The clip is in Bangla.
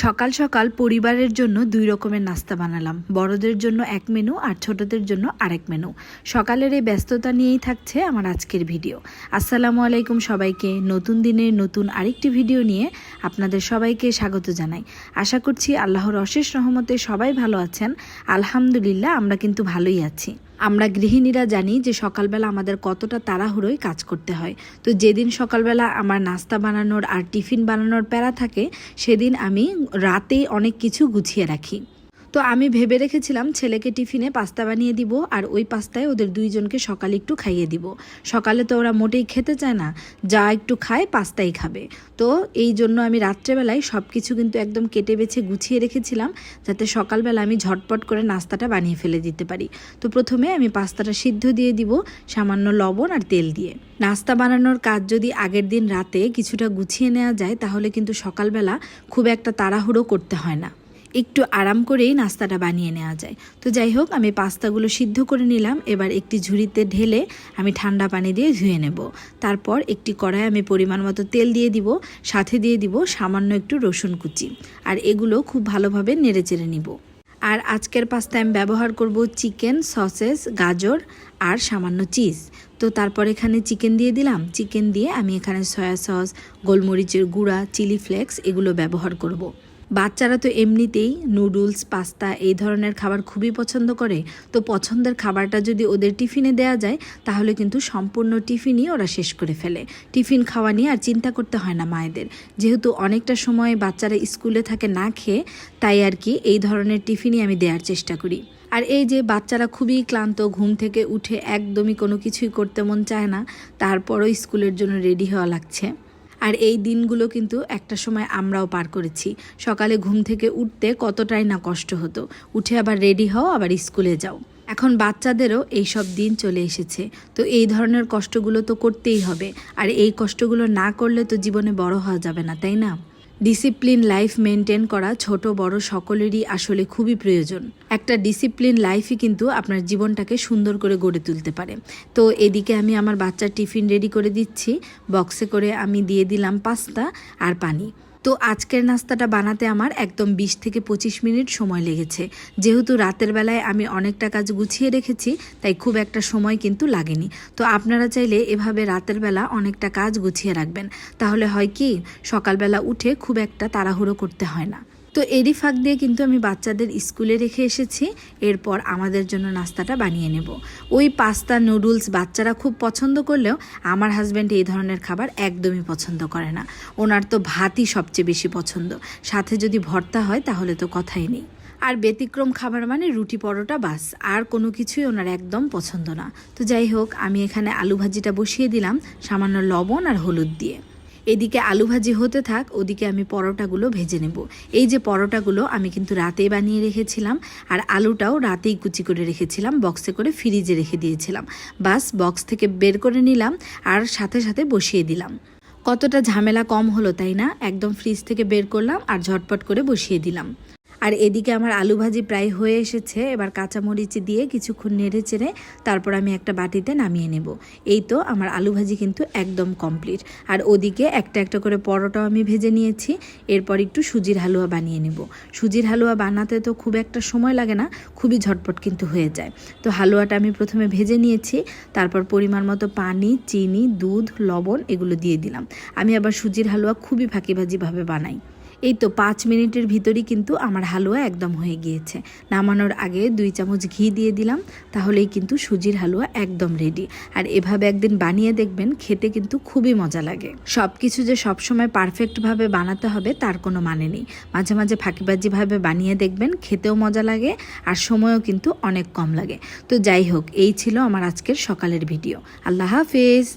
সকাল সকাল পরিবারের জন্য দুই রকমের নাস্তা বানালাম। বড়দের জন্য এক মেনু আর ছোটদের জন্য আরেক মেনু। সকালের এই ব্যস্ততা নিয়েই থাকছে আমার আজকের ভিডিও। আসসালামু আলাইকুম সবাইকে। নতুন দিনের নতুন আরেকটি ভিডিও নিয়ে আপনাদের সবাইকে স্বাগত জানাই। আশা করছি আল্লাহর অশেষ রহমতে সবাই ভালো আছেন। আলহামদুলিল্লাহ আমরা কিন্তু ভালোই আছি। আমরা গৃহিণীরা জানি যে সকালবেলা আমাদের কতটা তাড়াহুড়োয় কাজ করতে হয়। তো যেদিন সকালবেলা আমার নাস্তা বানানোর আর টিফিন বানানোর প্যারা থাকে, সেদিন আমি রাতেই অনেক কিছু গুছিয়ে রাখি। তো আমি ভেবে রেখেছিলাম ছেলেকে টিফিনে পাস্তা বানিয়ে দিব, আর ওই পাস্তায় ওদের দুইজনকে সকালে একটু খাইয়ে দিব। সকালে তো ওরা মোটেই খেতে চায় না, যা একটু খায় পাস্তাই খাবে। তো এই জন্য আমি রাত্রেবেলায় সব কিছু কিন্তু একদম কেটে বেছে গুছিয়ে রেখেছিলাম, যাতে সকালবেলা আমি ঝটপট করে নাস্তাটা বানিয়ে ফেলে দিতে পারি। তো প্রথমে আমি পাস্তাটা সিদ্ধ দিয়ে দিব সামান্য লবণ আর তেল দিয়ে। নাস্তা বানানোর কাজ যদি আগের দিন রাতে কিছুটা গুছিয়ে নেওয়া যায়, তাহলে কিন্তু সকালবেলা খুব একটা তাড়াহুড়ো করতে হয় না, একটু আরাম করেই নাস্তাটা বানিয়ে নেওয়া যায়। তো যাই হোক, আমি পাস্তাগুলো সিদ্ধ করে নিলাম। এবার একটি ঝুড়িতে ঢেলে আমি ঠান্ডা পানি দিয়ে ধুয়ে নেব। তারপর একটি কড়াই আমি পরিমাণ মতো তেল দিয়ে দিব, সাথে দিয়ে দিব সামান্য একটু রসুন কুচি, আর এগুলো খুব ভালোভাবে নেড়েচেড়ে নিব। আর আজকের পাস্তায় আমি ব্যবহার করব চিকেন, সসেস, গাজর আর সামান্য চিজ। তো তারপর এখানে চিকেন দিয়ে দিলাম। চিকেন দিয়ে আমি এখানে সয়া সস, গোলমরিচের গুঁড়া, চিলি ফ্লেক্স এগুলো ব্যবহার করব। বাচ্চারা তো এমনিতেই নুডলস, পাস্তা এই ধরনের খাবার খুবই পছন্দ করে। তো পছন্দের খাবারটা যদি ওদের টিফিনে দেয়া যায়, তাহলে কিন্তু সম্পূর্ণ টিফিনই ওরা শেষ করে ফেলে। টিফিন খাওয়া নিয়ে আর চিন্তা করতে হয় না মায়েদের, যেহেতু অনেকটা সময় বাচ্চারা স্কুলে থাকে না খেয়ে, তাই আর কি এই ধরনের টিফিনই আমি দেওয়ার চেষ্টা করি। আর এই যে বাচ্চারা খুবই ক্লান্ত, ঘুম থেকে উঠে একদমই কোনো কিছুই করতে মন চায় না, তারপরও স্কুলের জন্য রেডি হওয়া লাগছে। আর এই দিনগুলো কিন্তু একটা সময় আমরাও পার করেছি। সকালে ঘুম থেকে উঠতে কতটাই না কষ্ট হতো, উঠে আবার রেডি হও, আবার স্কুলে যাও। এখন বাচ্চাদেরও এই সব দিন চলে এসেছে। তো এই ধরনের কষ্টগুলো তো করতেই হবে, আর এই কষ্টগুলো না করলে তো জীবনে বড় হওয়া যাবে না, তাই না? ডিসিপ্লিন লাইফ মেনটেন করা ছোট বড় সকলেরই আসলে খুবই প্রয়োজন। একটা ডিসিপ্লিন লাইফই কিন্তু আপনার জীবনটাকে সুন্দর করে গড়ে তুলতে পারে। তো এদিকে আমি আমার বাচ্চার টিফিন রেডি করে দিচ্ছি। বক্সে করে আমি দিয়ে দিলাম পাস্তা আর পানি। তো আজকের নাস্তাটা বানাতে আমার একদম 20 থেকে 25 মিনিট সময় লেগেছে। যেহেতু রাতের বেলায় আমি অনেকটা কাজ গুছিয়ে রেখেছি, তাই খুব একটা সময় কিন্তু লাগেনি। তো আপনারা চাইলে এভাবে রাতের বেলা অনেকটা কাজ গুছিয়ে রাখবেন, তাহলে হয় কি সকালবেলা উঠে খুব একটা তাড়াহুড়ো করতে হয় না। তো এরই ফাঁক দিয়ে কিন্তু আমি বাচ্চাদের স্কুলে রেখে এসেছি। এরপর আমাদের জন্য নাস্তাটা বানিয়ে নেব। ওই পাস্তা, নুডলস বাচ্চারা খুব পছন্দ করলেও আমার হাজব্যান্ড এই ধরনের খাবার একদমই পছন্দ করে না। ওনার তো ভাতই সবচেয়ে বেশি পছন্দ, সাথে যদি ভর্তা হয় তাহলে তো কথাই নেই। আর ব্যতিক্রম খাবার মানে রুটি পরোটা, বাস, আর কোনো কিছুই ওনার একদম পছন্দ না। তো যাই হোক, আমি এখানে আলু ভাজিটা বসিয়ে দিলাম সামান্য লবণ আর হলুদ দিয়ে। এদিকে আলু ভাজি হতে থাক, ওদিকে আমি পরোটাগুলো ভেজে নেব। এই যে পরোটাগুলো আমি কিন্তু রাতেই বানিয়ে রেখেছিলাম, আর আলুটাও রাতেই কুচি করে রেখেছিলাম, বক্সে করে ফ্রিজে রেখে দিয়েছিলাম। বাস বক্স থেকে বের করে নিলাম আর সাথে সাথে বসিয়ে দিলাম। কতটা ঝামেলা কম হলো, তাই না? একদম ফ্রিজ থেকে বের করলাম আর ঝটপট করে বসিয়ে দিলাম। আর এদিকে আমার আলু ভাজি প্রায় হয়ে এসেছে। এবার কাঁচামরিচ দিয়ে কিছুক্ষণ নেড়ে চেড়ে তারপর আমি একটা বাটিতে নামিয়ে নেব। এই তো আমার আলু ভাজি কিন্তু একদম কমপ্লিট। আর ওদিকে একটা একটা করে পরোটাও আমি ভেজে নিয়েছি। এরপর একটু সুজির হালুয়া বানিয়ে নেব। সুজির হালুয়া বানাতে তো খুব একটা সময় লাগে না, খুবই ঝটপট কিন্তু হয়ে যায়। তো হালুয়াটা আমি প্রথমে ভেজে নিয়েছি, তারপর পরিমাণ মতো পানি, চিনি, দুধ, লবণ এগুলো দিয়ে দিলাম। আমি আবার সুজির হালুয়া খুবই ফাঁকিবাজিভাবে বানাই। এই তো 5 মিনিটের ভিতরই কিন্তু আমার হালুয়া একদম হয়ে গিয়েছে। নামানোর আগে 2 চামচ ঘি দিয়ে দিলাম, তাহলেই কিন্তু সুজির হালুয়া একদম রেডি। আর এভাবে একদিন বানিয়ে দেখবেন, খেতে কিন্তু খুবই মজা লাগে। সব কিছু যে সবসময় পারফেক্টভাবে বানাতে হবে তার কোনো মানে নেই। মাঝে মাঝে ফাঁকিবাজিভাবে বানিয়ে দেখবেন, খেতেও মজা লাগে আর সময়ও কিন্তু অনেক কম লাগে। তো যাই হোক, এই ছিল আমার আজকের সকালের ভিডিও। আল্লাহ হাফেজ।